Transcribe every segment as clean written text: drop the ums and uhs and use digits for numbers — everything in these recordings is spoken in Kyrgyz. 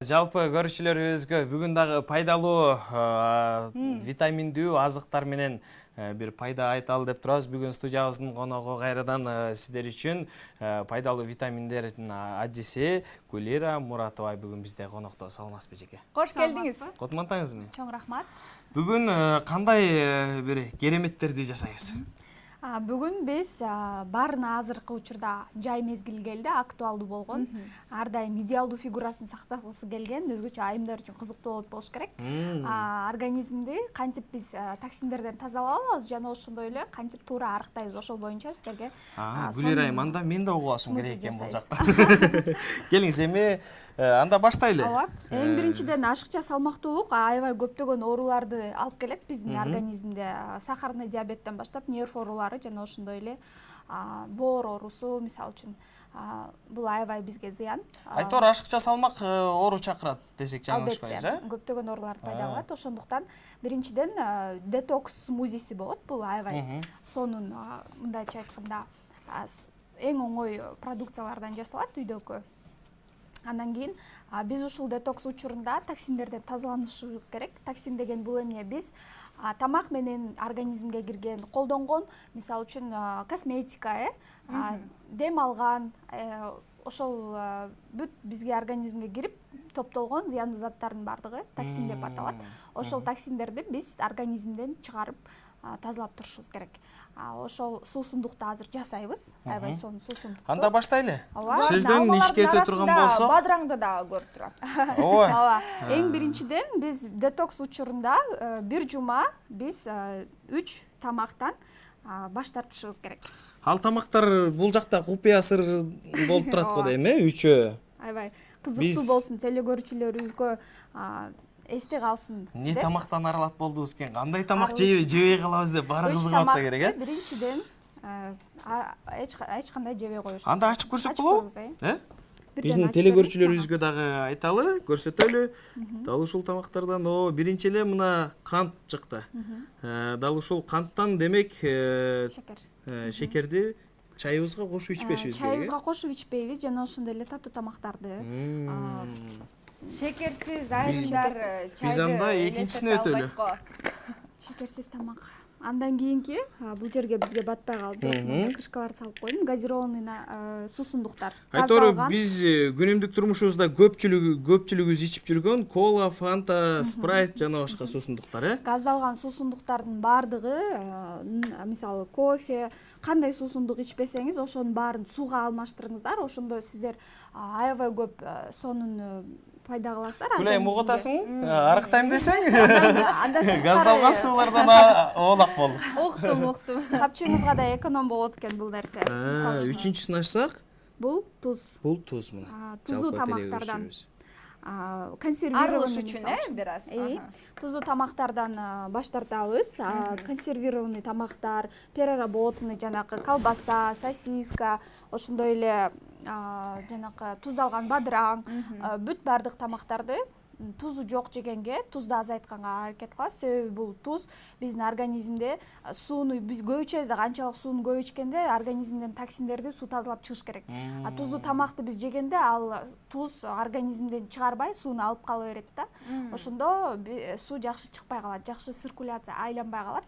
Жалпы көрүүчүлөрүбүзгө бүгүн дагы пайдалуу витаминдүү азыктар менен бир пайда айталы деп турабыз. Бүгүн студиябыздын коногу кайрадан сиздер үчүн пайдалуу витаминдердин ажиси Гүлира Муратова бүгүн бизде конокто. Саламатсызбы жеке? Кош келдиңиз. Котмантаңызбы? Чоң рахмат. Бүгүн кандай бир кереметтерди жасайбыз? Бүгүн биз баарына азыркы учурда жай мезгил келди, актуалдуу болгон. Ар дайым идеалдуу фигурасын сактагысы келген, өзгөчө айымдар үчүн кызыктуу болуш керек. Организмди кантип биз токсиндерден тазалап алабыз жана ошондой эле кантип туура арыктайбыз, ошол боюнча сиздерге Гүлира айым, анда мен да угуп алышым керек экен бул жакта. Келиңиз, эми анда баштайлы. Ооба. Эң биринчиден ашыкча салмактуулук аябай көптөгөн ооруларды алып келет биздин организмде. Сахарный диабеттен баштап нерв оорулары жана ошондой эле боор оорусу мисалы үчүн бул аябай бизге зыян. Айтор ашыкча салмак оору чакырат десек жаңылышпайбыз, Көптөгөн ооруларды пайда кылат. Ошондуктан биринчиден детокс смузиси болот. Бул аябай сонун, мындайча айтканда, эң оңой продукциялардан жасалат үйдөгү. Андан кийин биз ушул детокс учурунда токсиндерден тазаланышыбыз керек. Токсин деген бул эмне? Биз тамак менен организмге кирген, колдонгон, мисалы үчүн косметика, дем алган, ошол бүт бизге организмге кирип топтолгон зыяндуу заттардын бардыгы токсин деп аталат. Ошол токсиндерди биз организмден чыгарып тазалап турушубуз керек. Ошол суусундукту азыр жасайбыз. Аябай сонун суусундук. Анда баштайлы. Сөздөн ишке өтө турган болсок, бадраңды дагы көрүп турам. Ооба. Эң биринчиден биз детокс учурунда бир жума биз 3 тамактан баш тартышыбыз керек. Ал тамактар бул жакта купуя сыр болуп турат го дейм, үчөө. Аябай кызыктуу болсун, теле көрүүчүлөрүбүзгө эсте калсын. Не тамактан аралат болдубуз экен? Кандай тамак жебей калабыз деп баары кызыгып атса керек, Биринчиден эч кандай жебей коюш. Анда ачып көрсөк болобу? Биздин теле көрүүчүлөрүбүзгө дагы айталы, көрсөтөлү. Дал ушул тамактардан биринчи эле мына кант чыкты. Дал ушул канттан демек шекерди чайыбызга кошуп ичпешибиз керек. Чайыбызга кошуп ичпейбиз жана ошондой эле татуу тамактарды. Шекерсиз айрымдар чайды. Биз анда экинчисине өтөлү. Шекерсиз тамак. Андан кийинки бул жерге бизге батпай калды. Крышкаларды салып койдум. Газированный суусундуктар. Айтор, биз күнүмдүк турмушубузда көпчүлүгүбүз ичип жүргөн кола, фанта, спрайт жана башка суусундуктар, Газдалган суусундуктардын бардыгы, мисалы кофе, кандай суусундук ичпесеңиз, ошонун баарын сууга алмаштырыңыздар. Ошондо сиздер аябай көп сонун пайда кыласыздар. Күлөйм, угуп атасың? Арыктайм десең? Газдалган суулардан оолак бол. Уктум. Капчыгыңызга да эконом болот экен бул нерсе. Үчүнчүсүн ачсак? Бул туз. Бул туз мына. Туздуу тамактардан. Консервированный үчүн, бираз. Туздуу тамактардан баш тартабыз. Консервированный тамактар, переработанный жанакы колбаса, сосиска, ошондой эле жанакы туздалган бадыраң, бүт бардык тамактарды тузу жок жегенге тузду азайтканга аракет кылабыз. Себеби бул туз биздин организмде сууну биз көп ичебиз да, канчалык сууну көп ичкенде организмден токсиндерди суу тазалап чыгыш керек. Туздуу тамакты биз жегенде ал туз организмден чыгарбай сууну алып кала берет да. Ошондо суу жакшы чыкпай калат, жакшы циркуляция айланбай калат.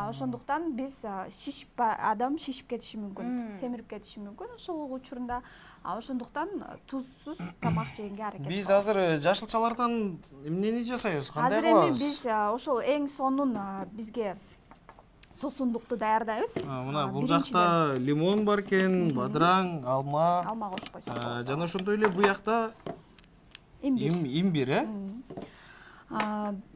Ошондуктан биз адам шишип кетиши мүмкүн, семирип кетиши мүмкүн ошол учурунда. Ошондуктан тузсуз тамак жегенге аракет кылабыз. Биз азыр жашылчалардан эмнени жасайбыз? Кандай кылабыз? кылабыз? Азыр эми биз ошол эң сонун бизге суусундукту даярдайбыз. Мына бул жакта лимон бар экен, бадыраң, алма. Алма кошуп койсок. Жана ошондой эле бу жакта имбир,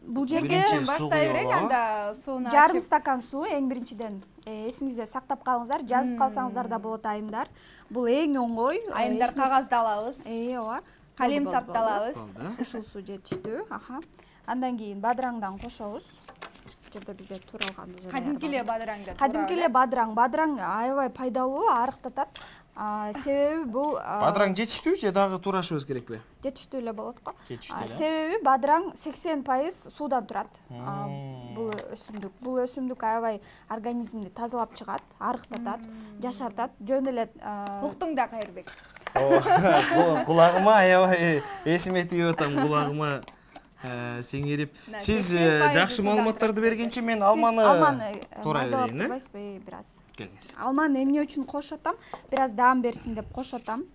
Бул жерге баштай берейик, анда сууну жарым стакан суу эң биринчиден эсиңизде сактап калыңыздар. Жазып калсаңыздар да болот айымдар. Бул эң оңой. Айымдар кагазды алабыз. Ооба. Калем сапты алабыз. Ушул суу жетиштүү. Андан кийин бадыраңдан кошобуз. Жерде бизде туралган бул жерде. Кадимки эле бадыраңды. Кадимки эле бадыраң. Бадыраң аябай пайдалуу, арыктатат. Себеби бул бадыраң жетиштүү же дагы турашыбыз керекпи? Жетиштүү эле болот го. Жетиштүү эле. Себеби бадыраң 80% суудан турат. Бул өсүмдүк аябай организмди тазалап чыгат, арыктатат, жашартат. Жөн эле Уктуң да Кайырбек. Кулагыма аябай эсиме тийип атам, кулагыма сиңирип. Сиз жакшы маалыматтарды бергенче мен алманы туурай берейин, бир аз. Келиңиз. Алманы эмне үчүн кошуп атам? Бир аз даам берсин деп кошуп атам.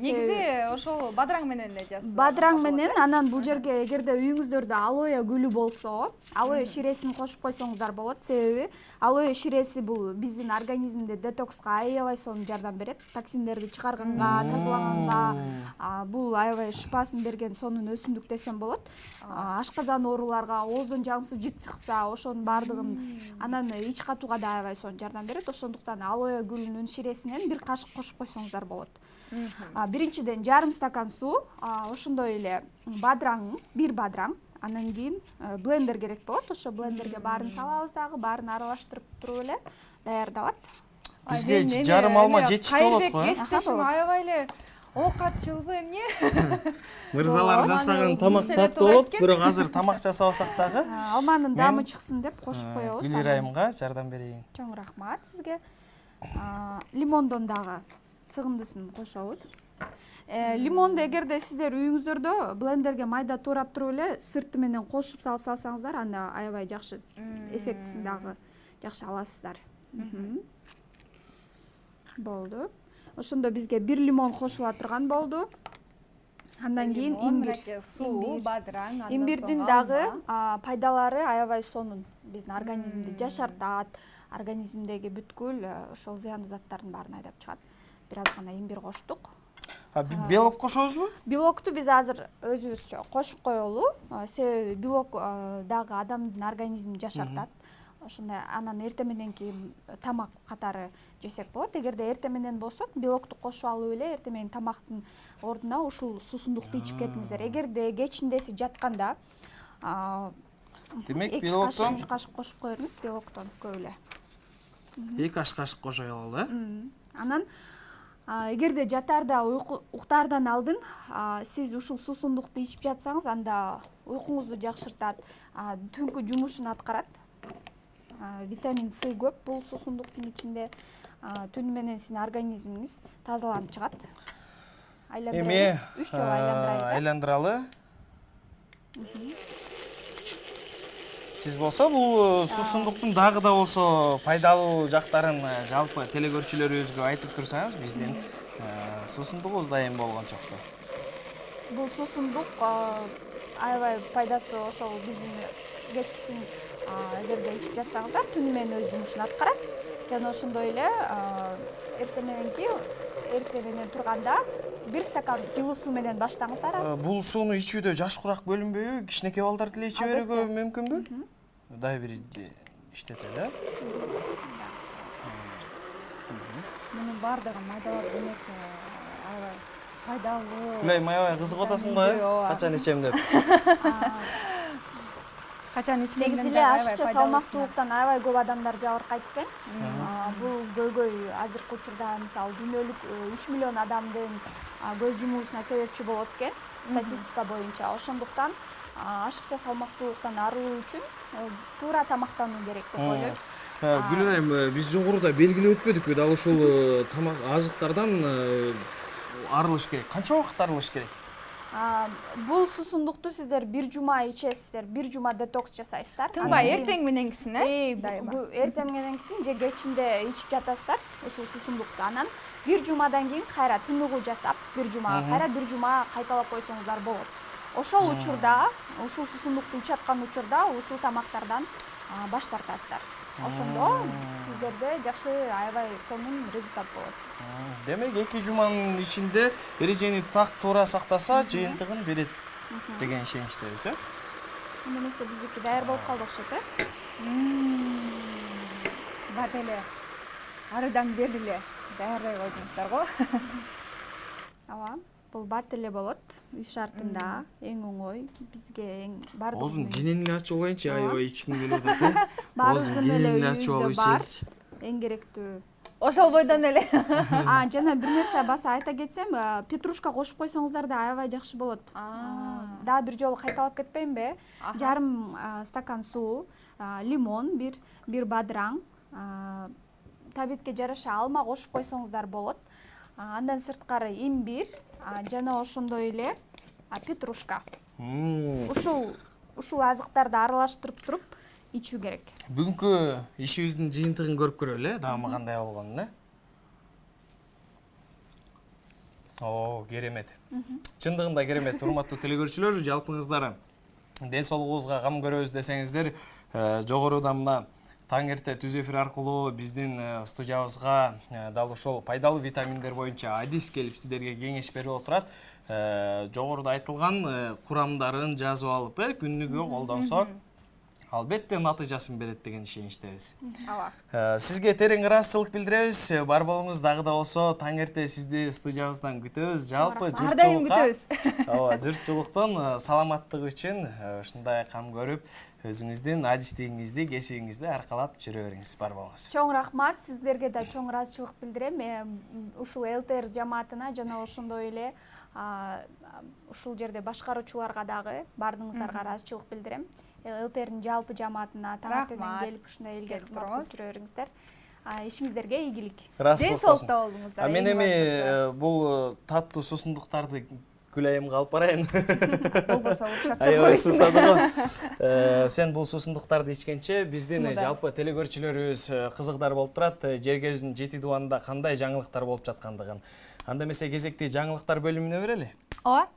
Негизи ошол бадыраң менен эле жасап. Бадыраң менен, анан бул жерге эгерде үйүңүздөрдө алоэ гүлү болсо, алоэ ширесин кошуп койсоңуздар болот. Себеби алоэ ширеси бул биздин организмде детокска аябай сонун жардам берет. Токсиндерди чыгарганга, тазалаганга, бул аябай шипасын берген сонун өсүмдүк десем болот. Ашказан ооруларга, ооздон жагымсыз жыт чыкса, ошонун баардыгын анан ич катууга да аябай сонун жардам берет. Ошондуктан алоэ гүлүнүн ширесинен бир кашык кошуп койсоңуздар болот. Биринчиден жарым стакан суу, ошондой эле бадыраң, бир бадыраң, анан кийин блендер керек болот. Ошо блендерге баарын салабыз дагы, баарын аралаштырып туруп эле даярдалат. Бизге жарым алма жетиштүү болот го. Кесиптешим аябай эле оокатчылбы эмне? Мырзалар жасаган тамак таттуу болот, бирок азыр тамак жасабасак дагы Алманын даамы чыксын деп кошуп коебуз. Гүлирайымга жардам берейин. Чоң рахмат сизге. Лимондон дагы сыгындысын кошобуз. Лимонду эгерде сиздер үйүңүздөрдө блендерге майда туурап туруп эле сырты менен кошуп салып салсаңыздар, анда аябай жакшы эффектисин дагы жакшы аласыздар. Болду. Ошондо бизге бир лимон кошула турган болду. Андан кийин имбир, суу, бадыраң, андан имбирдин дагы пайдалары аябай сонун. Биздин организмди жашартат, организмдеги бүткүл ошол зыяндуу заттардын баарын айдап чыгат. Бир аз гана имбир коштук. Белок кошобузбу? Белокту биз азыр өзүбүзчө кошуп коелу. Себеби белок дагы адамдын организмин жашартат. Ошондой анан эртең мененки тамак катары жесек болот. Эгерде эртең менен болсо, белокту кошуп алып эле эртең менен тамактын ордуна ушул суусундукту ичип кетиңиздер. Эгерде кечиндеси жатканда демек 2 белоктон 3 кашык кошуп коюңуз, белоктон көп эле. 2 кашык кошо алалы, Анан эгерде жатаарда уктаардан алдын сиз ушул суусундукту ичип жатсаңыз, анда уйкуңузду жакшыртат, түнкү жумушун аткарат. Витамин С көп бул суусундуктун ичинде. Түнү менен сиздин организмиңиз тазаланып чыгат. Айландырабыз, 3 жолу айландыралы. Сиз болсо бул суусундуктун дагы да болсо пайдалуу жактарын жалпы телекөрүүчүлөрүбүзгө айтып турсаңыз, биздин суусундугубуз дайым болгончокто. Бул суусундук аябай пайдасы ошол биздин кечкисин эгерде ичип жатсаңыздар, түнү менен өз жумушун аткарат. Жана ошондой эле эртең менен турганда 1 стакан жылуу суу менен баштаңыздар. Бул сууну ичүүдө жаш курак бөлүнбөйбү? Кичинекей балдар деле иче берүүгө мүмкүнбү? Дагы бир иштетели, Мунун баардыгы майдалап демек аябай пайдалуу. Гүлайым аябай кызыгып атасың го, качан ичем деп. Качан ичем Негизи эле ашыкча салмактуулуктан аябай көп адамдар жабыркайт экен. Бул көйгөй азыркы учурда мисалы дүйнөлүк 3 миллион адамдын көз жумуусуна себепчи болот экен, статистика боюнча. Ошондуктан ашыкча салмактуулуктан арылуу үчүн туура тамактануу керек деп ойлойм. Гүлайым, биз жогоруда белгилеп өтпөдүкпү? Дал ушул тамак азыктардан арылыш керек. Канча убакыт арылыш керек? Бул суусундукту сиздер 1 жума ичесиздер, 1 жума детокс жасайсыздар. Тынбай эртең мененкисин, эртең мененкисин же кечинде ичип жатасыздар ушул суусундукту. Анан 1 жумадан кийин кайра тыныгуу жасап, 1 жумага кайра 1 жума кайталап койсоңуздар болот. Ошол учурда, ушул суусундукту ичип аткан учурда ушул тамактардан баш тартасыздар. Ошондо сиздерде жакшы аябай сонун результат болот. Демек 2 жуманын ичинде эрежени так туура сактаса, жыйынтыгын берет деген ишеничтебиз, Эмесе биздики даяр болуп калды окшойт, Бат эле арыдан бери эле даярдай койдуңуздар го. Ооба, бул бат эле болот. Үй шартында эң оңой, бизге эң бардыгы. Озун кенен эле ачып алайынчы, аябай ичким келип атат, Баарыбыздын эле үйүбүздө бар. Эң керектүү. Ошол бойдон эле. Жана бир нерсе баса айта кетсем, петрушка кошуп койсоңуздар да аябай жакшы болот. Дагы бир жолу кайталап кетпейинби? Жарым стакан суу, лимон, бир бадыраң, табитке жараша алма кошуп койсоңуздар болот. Андан сырткары имбир, жана ошондой эле петрушка. Ушул азыктарды аралаштырып туруп ичүү керек. Бүгүнкү ишибиздин жыйынтыгын көрүп көрөлү, даамы кандай болгонун, О, керемет. Чындыгында керемет. Урматтуу телекөрүүчүлөр, жалпыңыздар ден соолугубузга кам көрөбүз десеңиздер, жогоруда мына таң эрте түз эфир аркылуу биздин студиябызга дал ошол пайдалуу витаминдер боюнча адис келип сиздерге кеңеш берип отурат. Жогоруда айтылган курамдарын жазып алып, күнүгө колдонсо албетте натыйжасын берет деген ишеничтебиз. Сизге терең ыраазычылык билдиребиз. Бар болуңуз, дагы да болсо таң эрте сизди студиябыздан күтөбүз. Жалпы журтчулуктун саламаттыгы үчүн ушундай кам көрүп, өзүңүздүн адистигиңизди, кесибиңизди аркалап жүрө бериңиз. Бар болуңуз. Чоң рахмат, сиздерге да чоң ыраазычылык билдирем. Ушул ЛТР жамаатына жана ошондой эле ушул жерде башкаруучуларга дагы баардыгыңыздарга ыраазычылык билдирем. ЛТРдин жалпы жамаатына таң эртеден келип ушундай элге кызмат кылып жүрө бериңиздер. Ишиңиздерге ийгилик. Ден соолукта болуңуздар. Мен эми бул таттуу суусундуктарды күлайымга алып барайын. Болбосо урушат. Аябай суусады го. Сен бул суусундуктарды ичкенче биздин жалпы телекөрүүчүлөрүбүз кызыгдар болуп турат. Жергебиздин 7 дубанында кандай жаңылыктар болуп жаткандыгын. Анда эмесе кезекти жаңылыктар бөлүмүнө берели. Ооба.